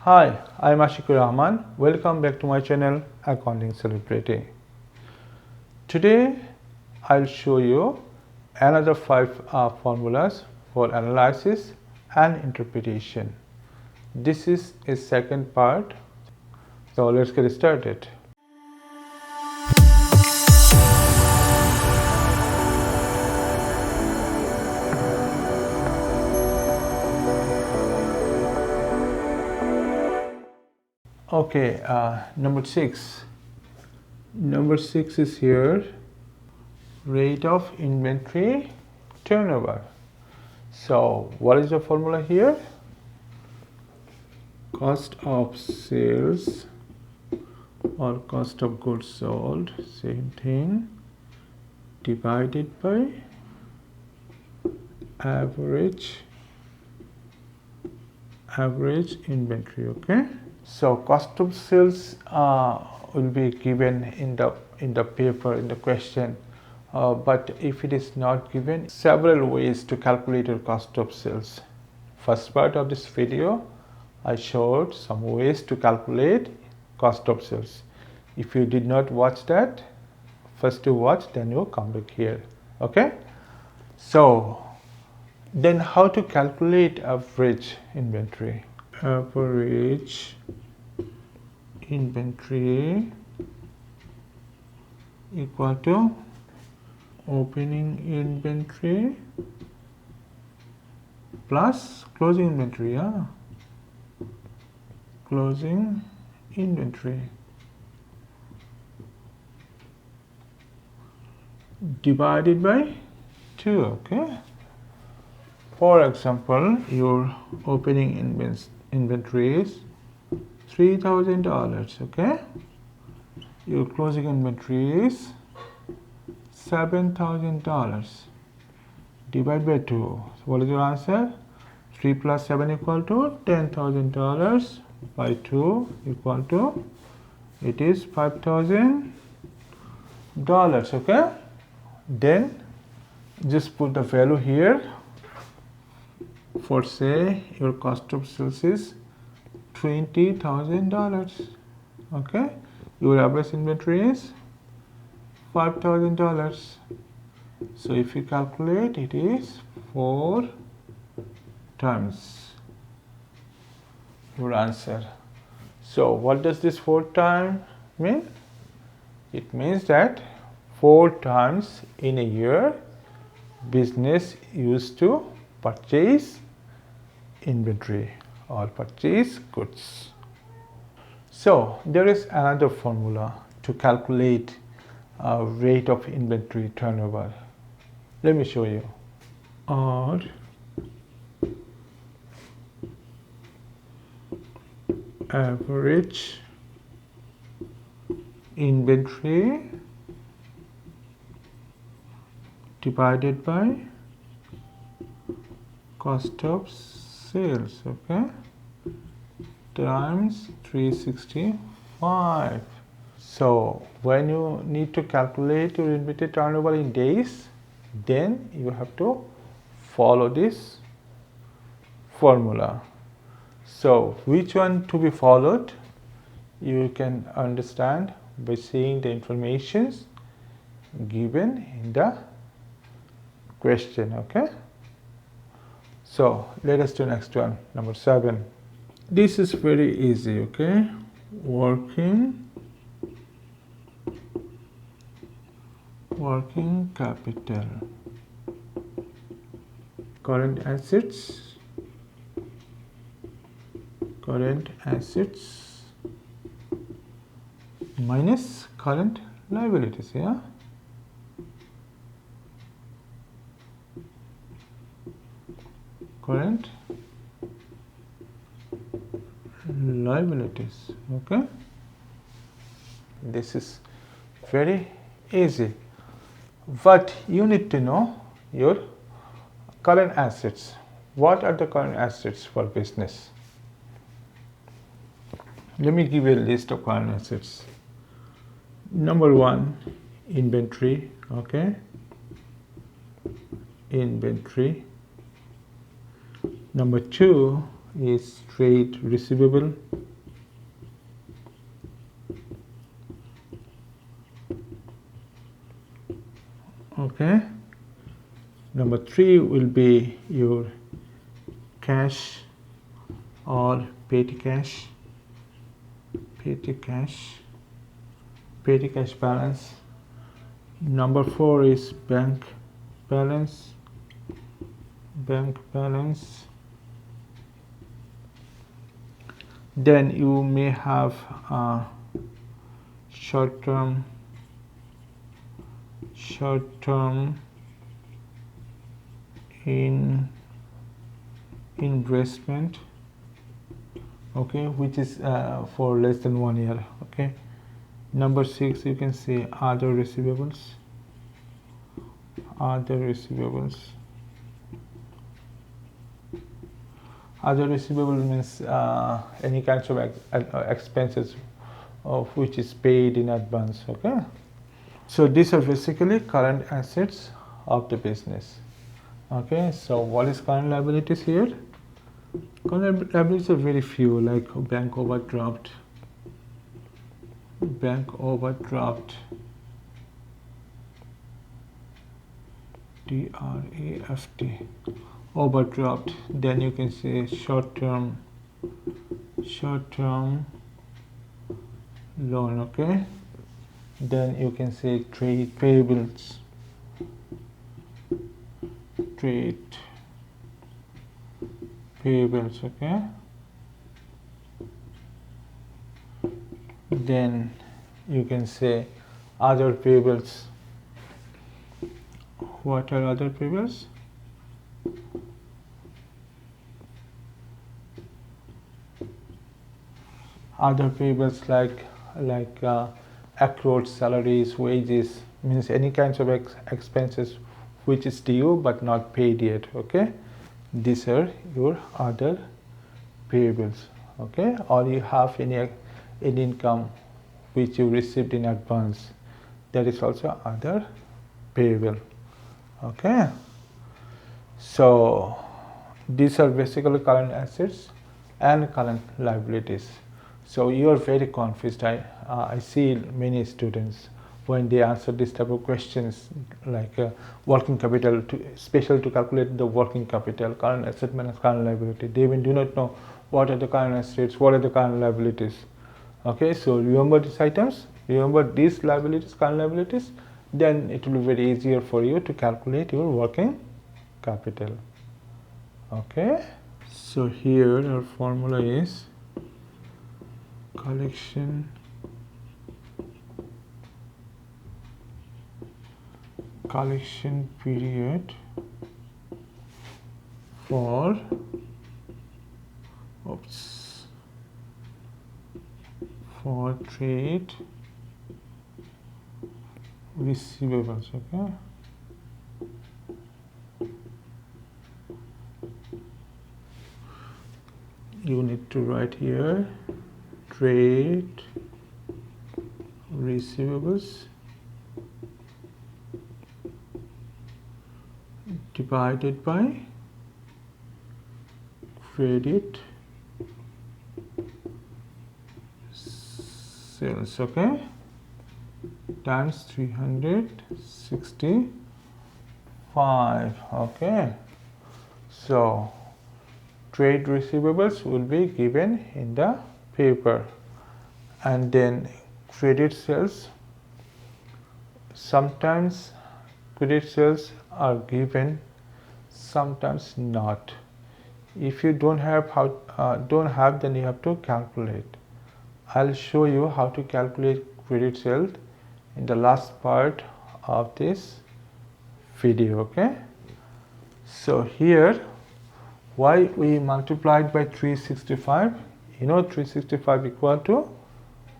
Hi, I am Ashikur Rahman. Welcome back to my channel Accounting Celebrity. Today I'll show you another 5 formulas for analysis and interpretation. This is a second part, so let's get started. Okay, number 6. Number 6 is here, rate of inventory turnover. So what is the formula here? Cost of sales or cost of goods sold, same thing, divided by average inventory. Okay, so cost of sales will be given in the paper, in the question, but if it is not given, several ways to calculate your cost of sales. First part of this video I showed some ways to calculate cost of sales. If you did not watch that, first you watch, then you come back here. Okay, so then how to calculate average inventory? Average inventory equal to opening inventory plus closing inventory. Closing inventory divided by 2. Okay, for example, your opening inventory is $3,000. okay, your closing inventory is $7,000. divide by 2. So what is your answer? 3 plus 7 equal to $10,000 by 2 equal to, it is $5,000. Okay, then just put the value here. For say your cost of sales is $20,000. okay, your average inventory is $5,000. so if you calculate, it is 4 times your answer. So what does this 4 times mean? It means that 4 times in a year business used to purchase inventory or purchase goods. So there is another formula to calculate rate of inventory turnover. Let me show you. Or average inventory divided by cost of sales, okay, times 365. So when you need to calculate your inventory turnover in days, then you have to follow this formula. So which one to be followed, you can understand by seeing the informations given in the question. Okay, so let us do next one, number 7. This is very easy. Okay, working capital, current assets minus current liabilities. Current liabilities. Okay, this is very easy, but you need to know your current assets. What are the current assets for business? Let me give you a list of current assets. Number 1, inventory. Okay, inventory. Number 2, is trade receivable. Okay. Number 3 will be your cash or petty cash. Petty cash balance. Number 4 is bank balance. Then you may have short-term investment, okay, which is for less than 1 year. Okay. Number 6, you can say other receivables. Other receivable means any kinds of expenses of which is paid in advance. Okay. So these are basically current assets of the business. Okay. So what is current liabilities here? Current liabilities are very few, like bank overdraft, DRAFT, overdraft. Then you can say short-term loan. Okay. Then you can say trade payables, okay. Then you can say other payables. What are other payables? Other payables like accrued salaries, wages, means any kinds of expenses which is due but not paid yet. Okay. These are your other payables. Okay. Or you have any income which you received in advance, that is also other payable. Okay. So these are basically current assets and current liabilities. So you are very confused. I see many students when they answer this type of questions, like working capital, special to calculate the working capital, current asset minus current liability. They even do not know what are the current assets, what are the current liabilities. Okay, so remember these items, remember these liabilities, current liabilities, then it will be very easier for you to calculate your working capital. Okay, so here our formula is collection period for trade receivables. Okay, you need to write here trade receivables divided by credit sales. Okay, times 365. Okay, so trade receivables will be given in the paper, and then credit sales, sometimes credit sales are given, sometimes not. If you don't have then you have to calculate. I'll show you how to calculate credit sales in the last part of this video. Okay, so here why we multiplied by 365, 365 equal to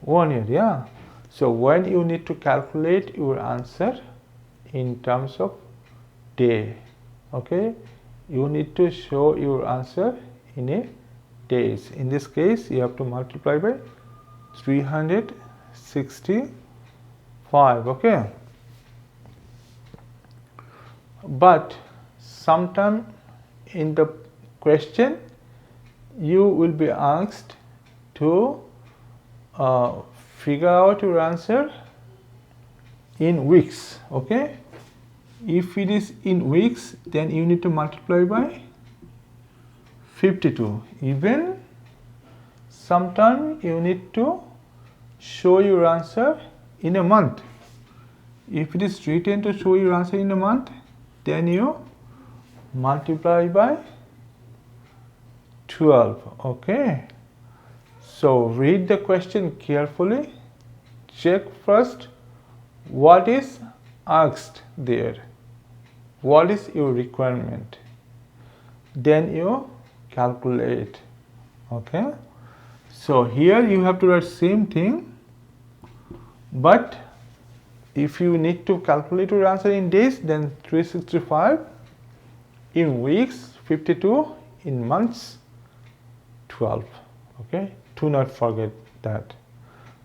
1 year. Yeah, so when you need to calculate your answer in terms of day, okay, you need to show your answer in a days. In this case you have to multiply by 365. Okay, but sometime in the question you will be asked to figure out your answer in weeks. Okay, if it is in weeks, then you need to multiply by 52. Even sometimes you need to show your answer in a month. If it is written to show your answer in a month, then you multiply by 12. Okay, so read the question carefully. Check first what is asked there, what is your requirement, then you calculate. Okay, so here you have to write same thing, but if you need to calculate your answer in days, then 365, in weeks 52, in months 12. Okay, do not forget that.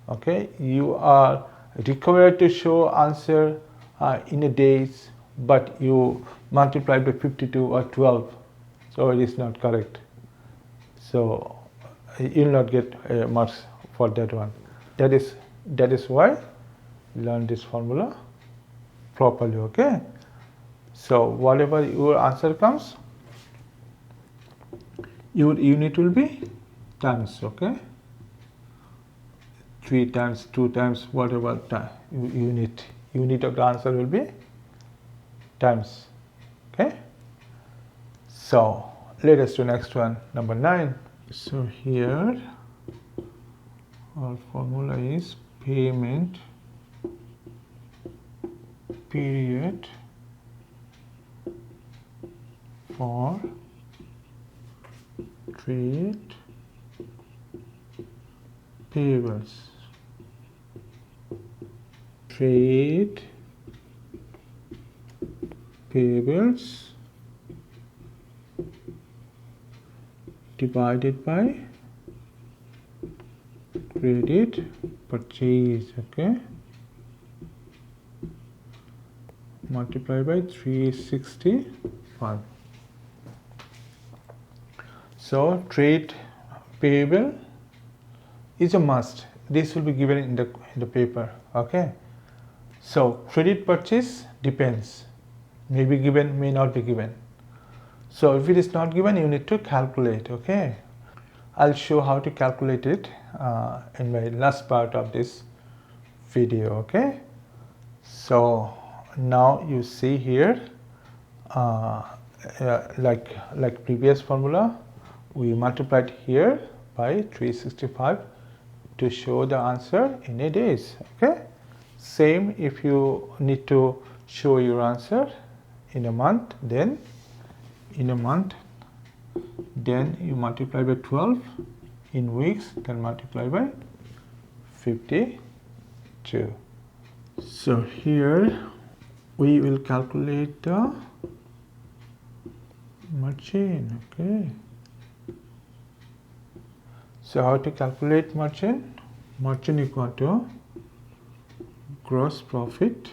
Okay, you are required to show answer in a days, but you multiply by 52 or 12, so it is not correct. So you will not get marks for that one. That is why learn this formula properly. Okay, so whatever your answer comes, your unit will be times. Okay, 3 times, 2 times, whatever time unit of the answer will be times. Okay, so let us do next one, number 9. So here our formula is payment period for trade payables. Trade payables divided by credit purchase. Okay, multiply by 365. So trade payable is a must. This will be given in the paper. Okay, so credit purchase depends, may be given, may not be given. So if it is not given, you need to calculate. Okay, I'll show how to calculate it in my last part of this video. Okay, so now you see here like previous formula, we multiplied here by 365 to show the answer in a days. Okay, same if you need to show your answer in a month, then in a month, then you multiply by 12, in weeks then multiply by 52. So here we will calculate the margin. Okay, so how to calculate margin? Margin equal to gross profit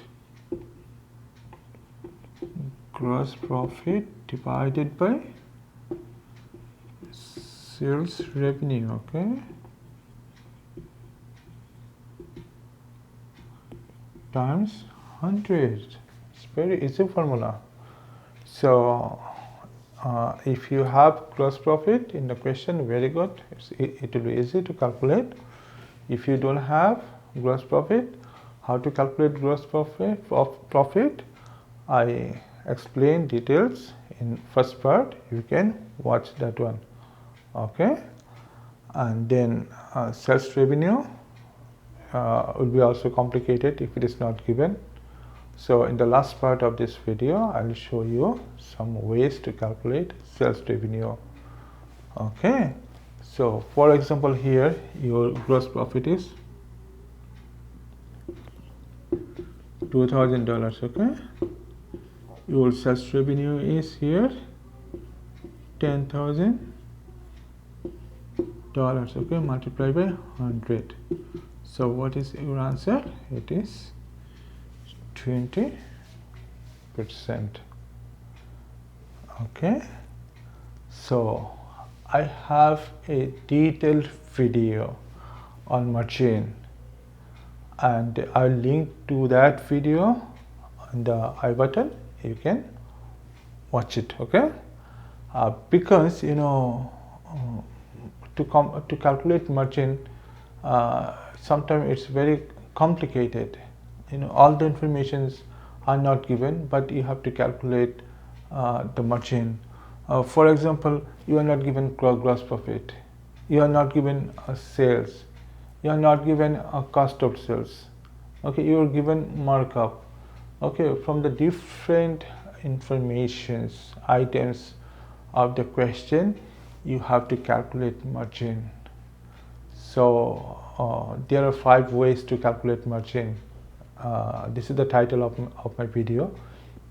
divided by sales revenue. Okay, times 100. It's very easy formula. So if you have gross profit in the question, very good, it will be easy to calculate. If you don't have gross profit, how to calculate gross profit, I explain details in first part. You can watch that one. Okay, and then sales revenue will be also complicated if it is not given. So in the last part of this video, I will show you some ways to calculate sales revenue. Okay, so for example, here your gross profit is $2,000. Okay, your sales revenue is here $10,000. Okay, multiply by 100. So what is your answer? It is 20%. Okay, so I have a detailed video on margin, and I'll link to that video on the I button. You can watch it, okay? Because to calculate margin, sometimes it's very complicated. All the informations are not given, but you have to calculate the margin. For example, you are not given gross profit, you are not given sales, you are not given a cost of sales, okay? You are given markup, okay? From the different informations items of the question, you have to calculate margin. So there are 5 ways to calculate margin. This is the title of my video.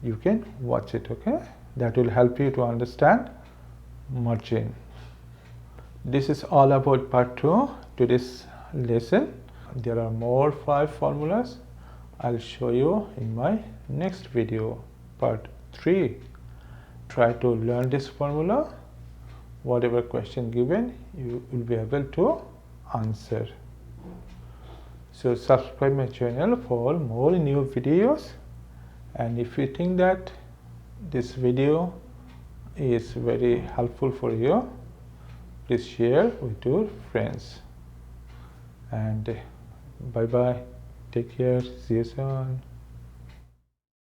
You can watch it, okay? That will help you to understand margin. This is all about part 2 to this lesson. There are more 5 formulas. I'll show you in my next video, part 3. Try to learn this formula. Whatever question given, you will be able to answer. So subscribe my channel for more new videos, and if you think that this video is very helpful for you, please share with your friends. And bye bye, take care, see you soon.